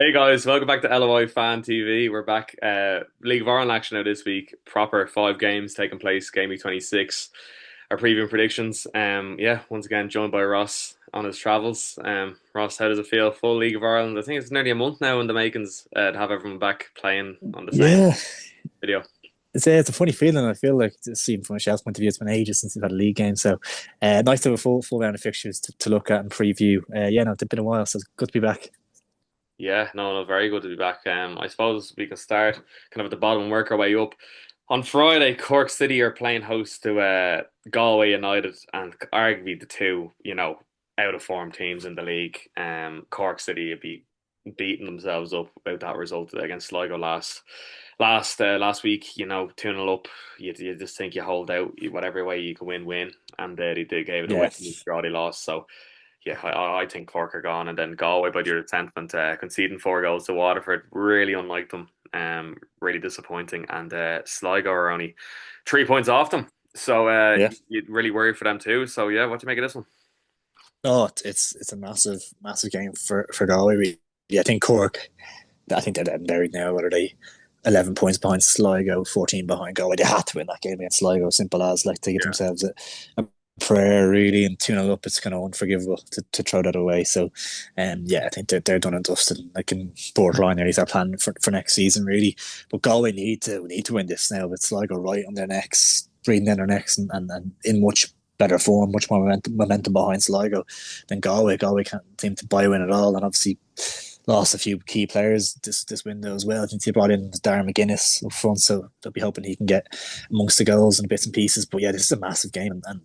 Hey guys, welcome back to LOI Fan TV. We're back. League of Ireland action now this week. Proper five games taking place. Game week 26. Our preview and predictions. Yeah, once again joined by Ross on his travels. Ross, how does it feel? Full League of Ireland. I think it's nearly a month now in the makings to have everyone back playing on the same Yeah, video. it's a funny feeling. I feel like, just even from a Shell's point of view, it's been ages since we've had a league game. So nice to have a full round of fixtures to look at and preview. Yeah, no, it's been a while, so it's good to be back. Yeah, no, very good to be back. I suppose we can start kind of at the bottom and work our way up. On Friday, Cork City are playing host to Galway United, and arguably the two, out of form teams in the league. Cork City would be beating themselves up about that result against Sligo last week. 2-0 up. You just think you hold out, whatever way you can win, and they gave it Yeah, away. Draw they lost, so yeah, I think Cork are gone, and then Galway by the resentment, conceding 4 goals to Waterford, really unlike them, really disappointing, and Sligo are only 3 points off them, so yeah. you'd really worry for them too. So yeah, what do you make of this one? Oh, it's a massive game for Galway. Really. Yeah, I think Cork. I think they're dead and buried now. What are they? 11 points behind Sligo, 14 behind Galway. They had to win that game against Sligo. Simple as, like, to give Yeah, themselves a prayer, really, and 2-0 up. It's kind of unforgivable to throw that away. So, yeah, I think they're done and dusted. Like, in borderline, at least are planning for next season, really. But Galway need to win this now with Sligo right on their necks, breathing down their necks, and in much better form, much more momentum behind Sligo than Galway. Galway can't seem to buy a win at all, and obviously lost a few key players this window as well. I think they brought in Darren McGuinness up front, so they'll be hoping he can get amongst the goals and bits and pieces. But yeah, this is a massive game, and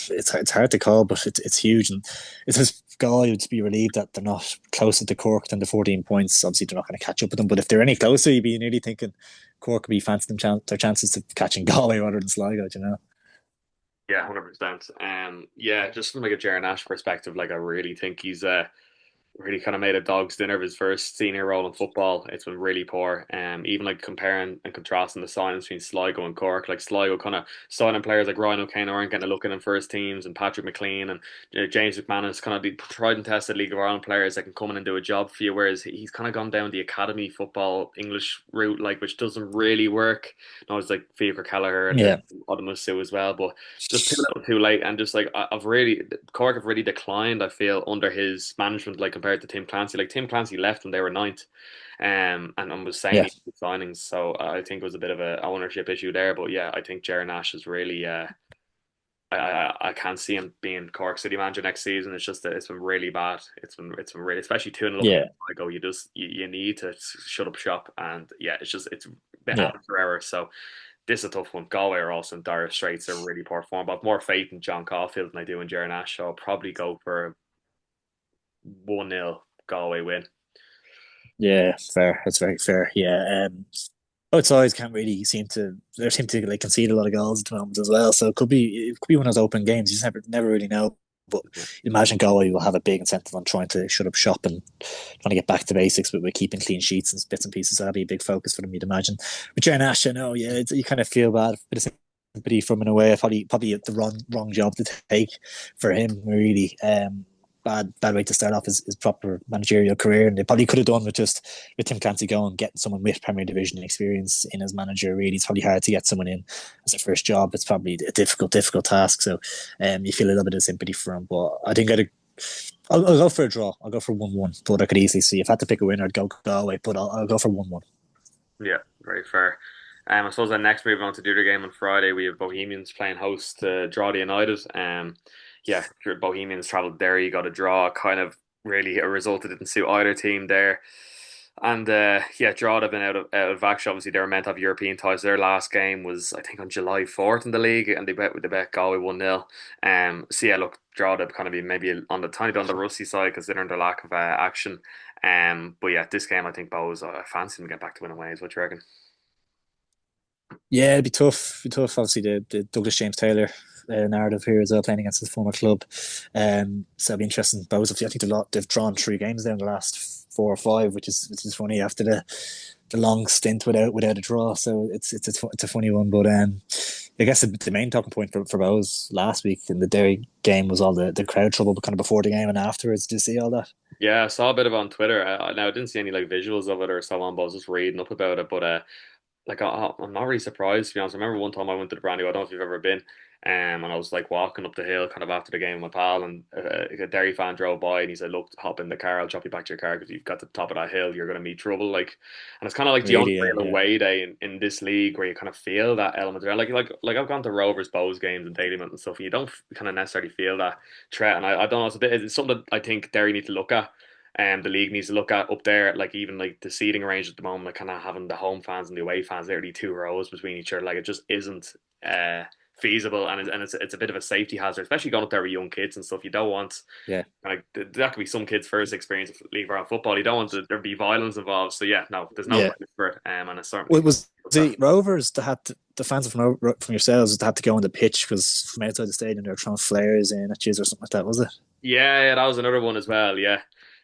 it's hard to call, but it's huge, and it's just Galway to be relieved that they're not closer to Cork than the 14 points. Obviously, they're not going to catch up with them, but if they're any closer, you'd be nearly thinking Cork could be fancying their chances to catching Galway rather than Sligo. You know? yeah, 100%. Yeah, just from like a Jaron Nash perspective, like I really think he's really kind of made a dog's dinner of his first senior role in football. It's been really poor. Even like comparing and contrasting the signings between Sligo and Cork, like Sligo kind of signing players like Ryan O'Kane aren't getting a look in first teams, and Patrick McLean and James McManus kind of the tried and tested League of Ireland players that can come in and do a job for you. Whereas he's kind of gone down the academy football English route, like which doesn't really work. No, it's like Fiacre Kelleher and Yeah, Odomusu as well, but just too little, too late, and just like I've really Cork have really declined. I feel under his management, like compared to Tim Clancy. Like Tim Clancy left when they were ninth, and was saying yeah. he did signings. So I think it was a bit of a ownership issue there. But yeah, I think Jaron Nash is really. I can't see him being Cork City manager next season. It's just that it's been really bad. It's been really, especially 2-0 up Yeah, against Sligo. You need to shut up shop, and yeah, it's been yeah, happening forever. So this is a tough one. Galway are also in dire straits. They're really poor form. But I have more faith in John Caulfield than I do in Jaron Nash. So I'll probably go for a 1-0 Galway win. yeah. Fair. That's very fair. Yeah. Both sides can't really seem to like concede a lot of goals at the moment as well. So it could be one of those open games. You just never really know. But Yeah. imagine Galway will have a big incentive on trying to shut up shop and trying to get back to basics, but we're keeping clean sheets and bits and pieces. That'll be a big focus for them, you'd imagine. But Jaron Ash, I know, yeah, you kind of feel bad, bit of sympathy from in a way. Probably the wrong job to take for him, really. Bad way to start off his proper managerial career, and they probably could have done with Tim Clancy going, getting someone with Premier Division experience in as manager. Really, it's probably hard to get someone in as a first job. It's probably a difficult task. So, you feel a little bit of sympathy for him. But I think I'll go for a draw. I'll go for 1-1. But I could easily see if I had to pick a winner, I'd go Galway. But I'll go for 1-1. Yeah, very fair. I suppose then next moving on to the other game on Friday, we have Bohemians playing host to Drogheda United. Yeah, Bohemians travelled Derry, got a draw, kind of really a result that didn't suit either team there. And yeah, Drogheda have been out of action. Obviously, they were meant to have European ties. Their last game was, I think, on July 4th in the league, and they bet Galway 1-0. So yeah, look, Drogheda have kind of been maybe on the tiny bit on the rusty side considering their lack of action. But yeah, this game I think Bows I fancy them to get back to winning ways. What do you reckon? Yeah, it'd be tough. It'd be tough. Obviously, the Douglas James Taylor narrative here as well, playing against his former club. So it'd be interesting. Both of you, I think they've drawn 3 games there in the last 4 or 5, which is funny after the long stint without a draw. So it's a funny one, but I guess the main talking point for Bowes last week in the Derry game was all the crowd trouble, kind of before the game and afterwards. Did you see all that? Yeah, I saw a bit of it on Twitter. Now I didn't see any like visuals of it or so on, but I was just reading up about it. But like I'm not really surprised to be honest. I remember one time I went to the Brandy. I don't know if you've ever been, and I was like walking up the hill kind of after the game with my pal, and a Derry fan drove by and he said, "Look, hop in the car. I'll drop you back to your car because you've got to the top of that hill. You're going to meet trouble." Like, and it's kind of like the Really? Yeah, unreal yeah, away day in this league where you kind of feel that element around. Like I've gone to Rovers, Bows games and Dalymount and stuff, and you don't kind of necessarily feel that threat. And I don't know. It's something that I think Derry need to look at. The league needs to look at up there, like even like the seating range at the moment, like kind of having the home fans and the away fans literally two rows between each other, like it just isn't uh feasible, and it's a bit of a safety hazard, especially going up there with young kids and stuff. You don't want yeah, like that could be some kids' first experience of league around football. You don't want there to be violence involved. So yeah, no, there's no yeah. place for it, and it's Well, certainly it was the Rovers that had the fans from yourselves that had to go on the pitch because from outside the stadium they were throwing flares in at you or something like that, was it? yeah, that was another one as well. Yeah.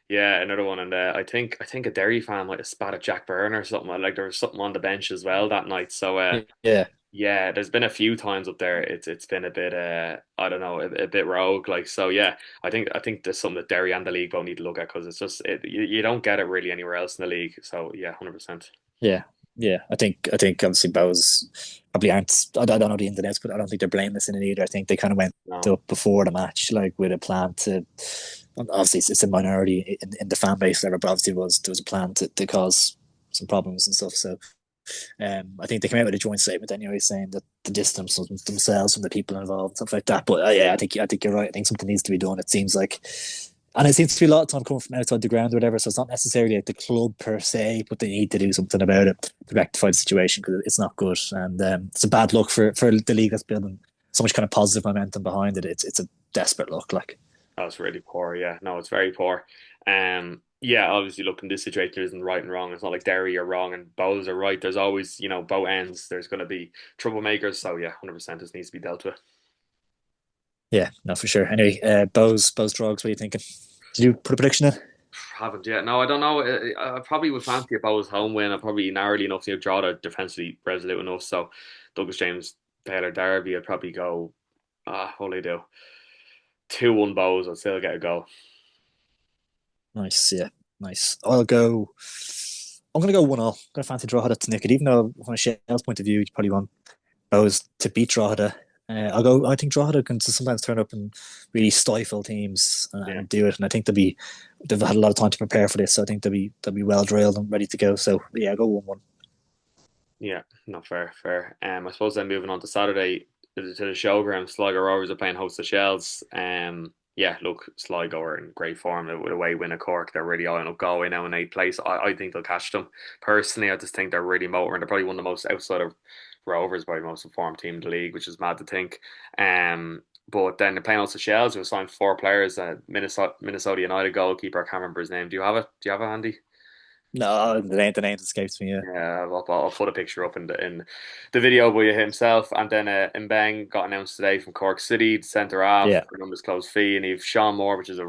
Yeah, another one, and I think a Derry fan might have spat at Jack Byrne or something. Like there was something on the bench as well that night. So Yeah, yeah, there's been a few times up there. It's been a bit I don't know, a bit rogue. Like so, yeah. I think there's something that Derry and the league both need to look at because it's just you don't get it really anywhere else in the league. So yeah, 100%. yeah, yeah. I think obviously Bowes probably aren't. I don't know the ins and outs, but I don't think they're blameless in it either. I think they kind of went No, up before the match like with a plan to. Obviously, it's a minority in the fan base, there, but obviously there was a plan to cause some problems and stuff. So I think they came out with a joint statement anyway, saying that the distance themselves from the people involved, stuff like that. But yeah, I think you're right. I think something needs to be done. It seems like, and it seems to be a lot of time coming from outside the ground or whatever. So it's not necessarily like the club per se, but they need to do something about it to rectify the situation because it's not good, and it's a bad look for the league that's building so much kind of positive momentum behind it. It's a desperate look, like. that was really poor. Yeah, no, it's very poor. Yeah, obviously, look in this situation, there isn't right and wrong. It's not like Derry are wrong and Bows are right. There's always, both ends. There's going to be troublemakers. So yeah, 100% this needs to be dealt with. Yeah, no, for sure. Anyway, Bose drugs. What are you thinking? Did you put a prediction in? Haven't yet. No, I don't know. I probably would fancy if I was home win. I probably narrowly enough to draw the defensively resolute enough. So Douglas James, Taylor Derby, I'd probably go. What do I do? 2-1 Bows. I'd still get a goal. Nice, yeah, nice. I'll go. I'm gonna go 1-0. I'm gonna fancy Drogheda to nick it, even though from a Shell's point of view, you probably want Bose to beat Drogheda. I'll go. I think Drogheda can sometimes turn up and really stifle teams Yeah, and do it. And I think they've had a lot of time to prepare for this. So I think they'll be well drilled and ready to go. So yeah, I'll go 1-1. yeah, not fair, fair. I suppose then moving on to Saturday to the showground, Sligo Rovers are playing host to Shells. Yeah, look, Sligo are in great form with a away win at Cork. They're really eyeing up Galway now in eighth place. I think they'll catch them. Personally, I just think they're really motoring. They're probably one of the most outside of Rovers, probably the most informed team in the league, which is mad to think. But then they're playing also Shells, who have signed four players. Minnesota United goalkeeper, I can't remember his name. Do you have it? Do you have it, Andy? No, the name escapes me. Yeah, Yeah, I'll put a picture up in the video by himself. And then Mbang got announced today from Cork City, centre half, yeah, for an undisclosed fee. And you've Sean Moore, which is I'm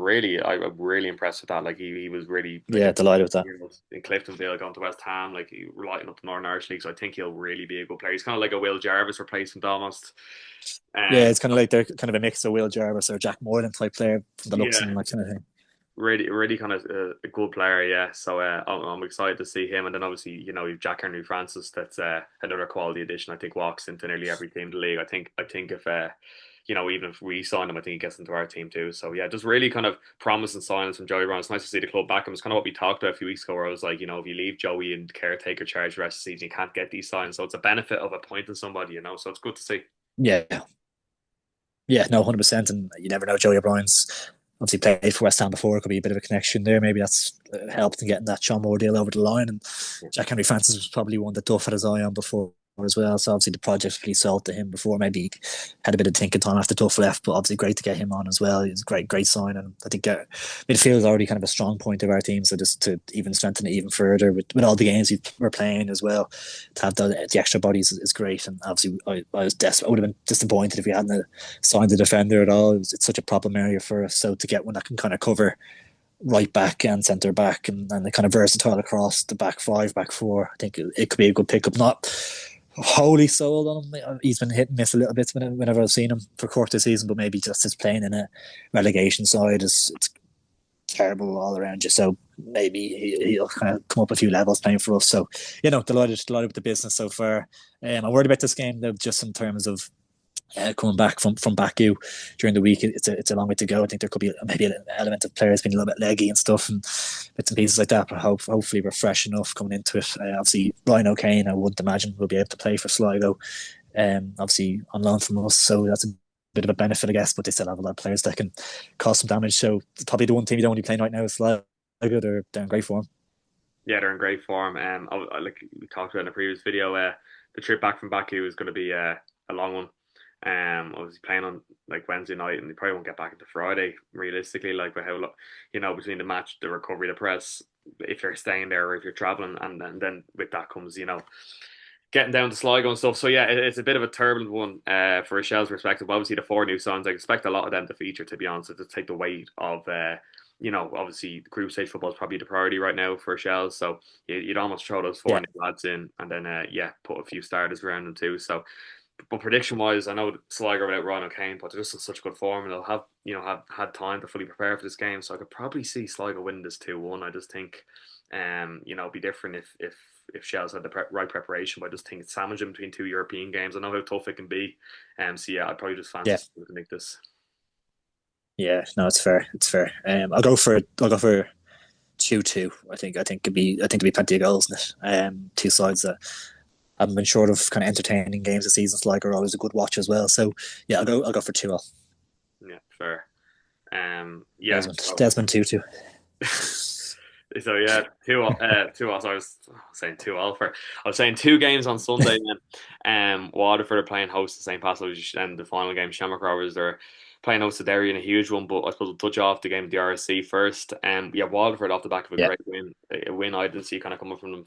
really impressed with that. Like he was really like yeah. Delighted with that. in Cliftonville going to West Ham, like he lighting up the Northern Irish League. So I think he'll really be a good player. He's kind of like a Will Jarvis replacement almost. Yeah, Um, it's kind of like they're kind of a mix of Will Jarvis or Jack Morgan type player from the looks yeah, and that kind of thing. really, really kind of a good player, yeah. So I'm excited to see him, and then obviously you've Jack Henry Francis. That's another quality addition. I think walks into nearly every team in the league. I think if even if we sign him, I think he gets into our team too. So yeah, just really kind of promising signings from Joey Brown. It's nice to see the club back. And it's kind of what we talked about a few weeks ago, where I was like, if you leave Joey in caretaker charge the rest of the season, you can't get these signs. So it's a benefit of appointing somebody. So it's good to see. Yeah, yeah, no, 100%. And you never know. Joey O'Brien's obviously played for West Ham before. It could be a bit of a connection there. Maybe that's helped in getting that Sean Moore deal over the line. And Jack Henry Francis was probably one that Duff had his eye on before as well. So obviously the project really sold to him before. Maybe he had a bit of thinking time after Duff left, but obviously great to get him on as well. He's a great sign. And I think midfield is already kind of a strong point of our team. So just to even strengthen it even further with all the games we're playing as well, to have the extra bodies is great. And obviously I was desperate. I would have been disappointed if we hadn't signed the defender at all. It's such a problem area for us. So to get one that can kind of cover right back and centre back and kind of versatile across the back five, back four. I think it could be a good pickup. wholly sold on him. He's been hit and miss a little bit whenever I've seen him for court this season, but maybe just his playing in a relegation side is it's terrible all around you. So maybe he'll kind of come up a few levels playing for us. So delighted with the business so far. I'm worried about this game though, just in terms of coming back from Baku during the week. It's a long way to go. I think there could be maybe an element of players being a little bit leggy and stuff and bits and pieces like that. But hopefully we're fresh enough coming into it. Obviously Ryan O'Kane, I wouldn't imagine will be able to play for Sligo. Obviously on loan from us, so that's a bit of a benefit, I guess. But they still have a lot of players that can cause some damage. So probably the one team you don't want to be playing right now is Sligo. They're in great form. Yeah, they're in great form. Like we talked about in a previous video, the trip back from Baku is going to be a long one. Obviously playing on like Wednesday night, and they probably won't get back into Friday realistically. Like with how between the match, the recovery, the press, if you're staying there or if you're traveling, and then with that comes getting down to Sligo and stuff. So yeah, it's a bit of a turbulent one for Rochelle's perspective. Obviously, the four new signs, I expect a lot of them to feature. To be honest, to take the weight of. Obviously, the group stage football is probably the priority right now for Shell. So you'd almost throw those four Yeah, new lads in, and then put a few starters around them too. So, but prediction wise, I know Sligo without Ryan O'Kane, but they're just in such good form, and they'll have had time to fully prepare for this game. So I could probably see Sligo win this 2-1. I just think, it'd be different if Shell's had the right preparation. But I just think it's sandwiching between two European games. I know how tough it can be. So yeah, I'd probably just fancy yeah, Sligo to make this. yeah. No, it's fair. It's fair. I'll go for 2-2. I think it'd be plenty of goals in it. Two sides that haven't been short of kind of entertaining games this season. Like are always a good watch as well. So yeah, I'll go for 2-0. Yeah, fair. Yeah. Desmond 2-2. So yeah, two. So I was saying 2-0 for. I was saying two games on Sunday. Then, Waterford are playing host to St. Patrick's, and the final game, Shamrock Rovers, they're playing host to Derry in a huge one. But I suppose we'll touch off the game of the RSC first. Yeah, Waterford off the back of a Yeah, great win, a win I didn't see kind of coming from them.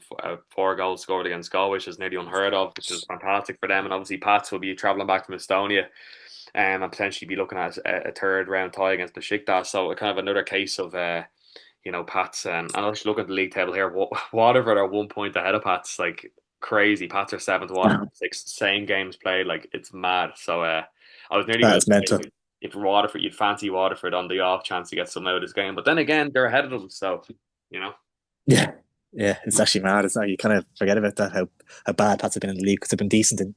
4 goals scored against Galway, which is nearly unheard of, which is fantastic for them. And obviously, Pats will be travelling back from Estonia. And potentially be looking at a third round tie against Besiktas. So kind of another case of Pats. And I was looking at the league table here. Waterford are 1 point ahead of Pats, like crazy. Pats are seventh, Waterford sixth. Same games played, like it's mad. So I was nearly that going to is mental. say if Waterford, you'd fancy Waterford on the off chance to get something out of this game. But then again, they're ahead of them, so you know. Yeah, yeah. It's actually mad. It's not you kind of forget about that how bad Pats have been in the league because they've been decent in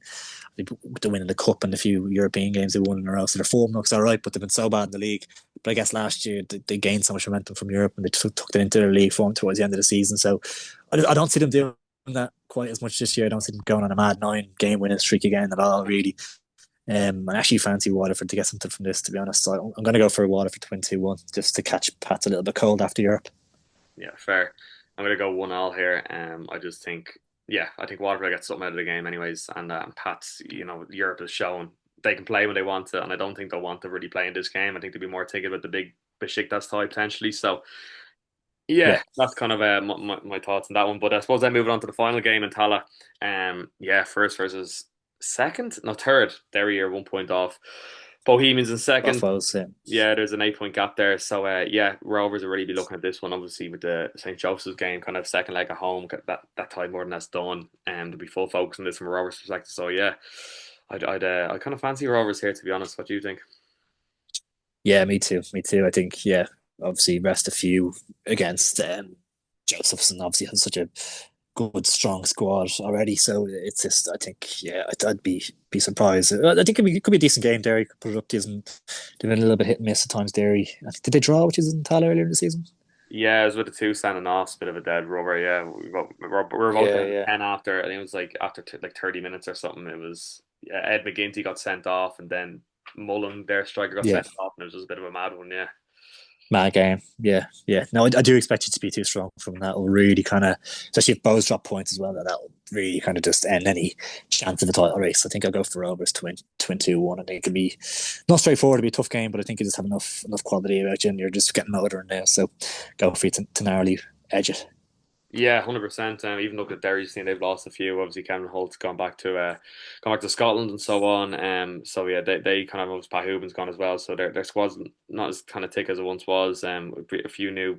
the winning the cup and a few European games they won in a row. So their form looks all right, but they've been so bad in the league. But I guess last year they gained so much momentum from Europe and they took it into their league form towards the end of the season. So I don't see them doing that quite as much this year. I don't see them going on a mad 9 game winning streak again at all, really. I actually fancy Waterford to get something from this, to be honest. So I'm going to go for Waterford to win 2-1 just to catch Pats a little bit cold after Europe. Yeah, fair. I'm gonna go 1-1 here. I just think, yeah, I think Waterford gets something out of the game anyways. And Pats, Europe is showing they can play when they want to, and I don't think they'll want to really play in this game. I think they'll be more taken with the big Besiktas tie potentially. So Yeah, yeah, that's kind of my thoughts on that one. But I suppose then moving on to the final game in Tala. Yeah, first versus second, no third. Derry are 1 point off. Bohemians in second. both those. Yeah, there's an 8 point gap there. So yeah, Rovers will really be looking at this one, obviously with the St. Joseph's game, kind of second leg at home. That time more than that's done, and to be full focus on this from a Rovers perspective. So yeah, I kind of fancy Rovers here, to be honest. What do you think? Yeah, me too. Me too. I think, yeah, obviously rest a few against Josephson obviously has such a good, strong squad already. So it's just, I think, yeah, I'd be surprised. I think it could be a decent game. Derry could put it up. They've been a little bit hit and miss at times. Derry, did they draw, which is in Tala earlier in the season? Yeah, it was with the two standing off, it's a bit of a dead rubber. Yeah, we were both Yeah, down yeah, 10 after. I think it was like after like 30 minutes or something. It was Ed McGinty got sent off, and then Mullen, their striker, got yeah. sent off, and it was just a bit of a mad one. Yeah. Mad game. Yeah, yeah. No, I do expect it to be too strong from that. Will really kind of, especially if Bows drop points as well, that'll really kind of just end any chance of the title race. I think I'll go for Rovers to win 2-1. I think it could be not straightforward, it'll be a tough game, but I think you just have enough quality about you and you're just getting older now. So go for it to narrowly edge it. Yeah, 100%. Even look at Derry's team; they've lost a few. Obviously, Kevin Holt's gone back to Scotland and so on. So yeah, they kind of obviously Pat Hoobin's gone as well. So their squad's not as kind of thick as it once was. A few new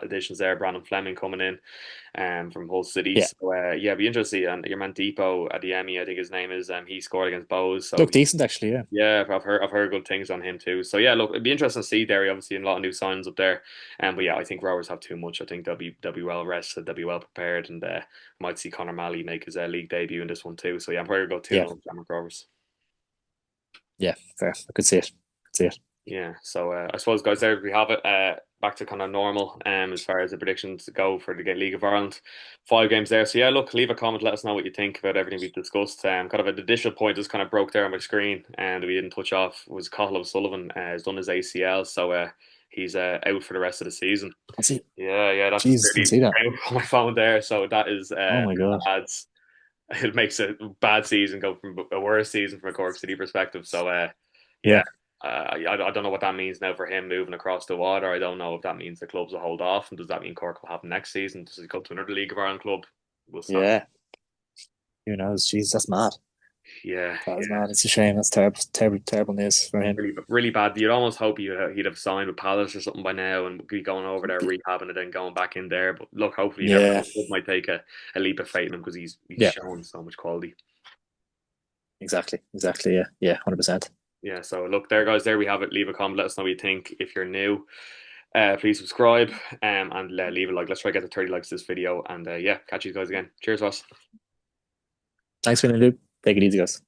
additions there. Brandon Fleming coming in, from Hull City. Yeah, So yeah, it'd be interesting. And your man Depot Adiemi, I think his name is. He scored against Bows. So look decent actually. Yeah, yeah, I've heard good things on him too. So yeah, look, it'd be interesting to see Derry, obviously, and a lot of new signs up there. But yeah, I think Rovers have too much. I think they'll be well rested, they'll be well prepared, and might see Conor Malley make his league debut in this one too. So yeah, I'm probably gonna go 2 yeah, 0 Shamrock Rovers. yeah. Fair. I could see it. Could see it. Yeah, so I suppose, guys, there we have it. Back to kind of normal as far as the predictions go for the League of Ireland. 5 games there. So yeah, look, leave a comment, let us know what you think about everything we've discussed. Kind of an additional point just kind of broke there on my screen and we didn't touch off was Cathal O'Sullivan has done his ACL, so he's out for the rest of the season. Let's see. Yeah, that just Jesus, didn't really see that. came up on my phone there. So that is Oh my god. adds it makes a bad season go from a worse season from a Cork City perspective. So yeah, Yeah, I don't know what that means now for him moving across the water. I don't know if that means the clubs will hold off, and does that mean Cork will have next season? Does he go to another League of Ireland club? We'll start. yeah. Who knows? Jesus, that's mad. Yeah, That is yeah. mad. It's a shame. That's terrible, terrible, terrible news for him. Really, really bad. You'd almost hope he'd have signed with Palace or something by now and be going over there rehabbing and then going back in there. But look, hopefully, you never Yeah, know. The club might take a leap of faith in him because he's yeah. shown so much quality. Exactly, exactly. Yeah, yeah. 100%. Yeah, so look there, guys. There we have it. Leave a comment. Let us know what you think. If you're new, please subscribe and leave a like. Let's try to get to 30 likes this video. And yeah, catch you guys again. Cheers, Ross. Thanks for the loop. Take it easy, guys.